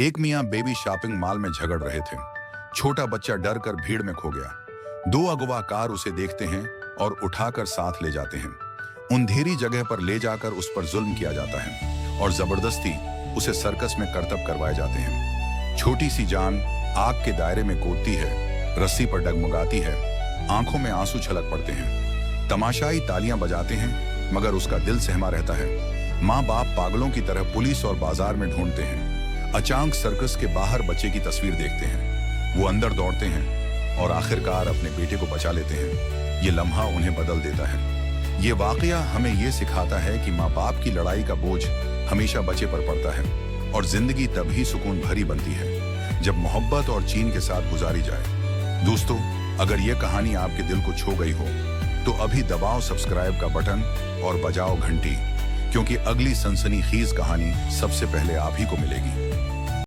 एक मियाँ baby shopping mall में झगड़ रहे थे। छोटा बच्चा डर कर भीड़ में खो गया। दो अगवाकार उसे देखते हैं और उठाकर साथ ले जाते हैं। अंधेरी जगह पर ले जाकर उस पर जुल्म किया जाता है और जबरदस्ती उसे सर्कस में करतब करवाए जाते हैं। छोटी सी जान आग के दायरे में कूदती है, रस्सी पर डगमगाती है, आंखों में आंसू छलक पड़ते हैं। तमाशाई तालियां बजाते हैं मगर उसका दिल सहमा रहता है। माँ बाप पागलों की तरह पुलिस और बाजार में ढूंढते हैं। अचानक सर्कस के बाहर बच्चे की तस्वीर देखते हैं। वो अंदर दौड़ते हैं और आखिरकार अपने बेटे को बचा लेते हैं। ये लम्हा उन्हें बदल देता है। ये वाकया हमें ये सिखाता है कि माँ बाप की लड़ाई का बोझ हमेशा बच्चे पर पड़ता है और जिंदगी तभी सुकून भरी बनती है जब मोहब्बत और चीन के साथ गुजारी जाए। दोस्तों, अगर ये कहानी आपके दिल को छू गई हो तो अभी दबाओ सब्सक्राइब का बटन और बजाओ घंटी, क्योंकि अगली सनसनीखेज कहानी सबसे पहले आप ही को मिलेगी।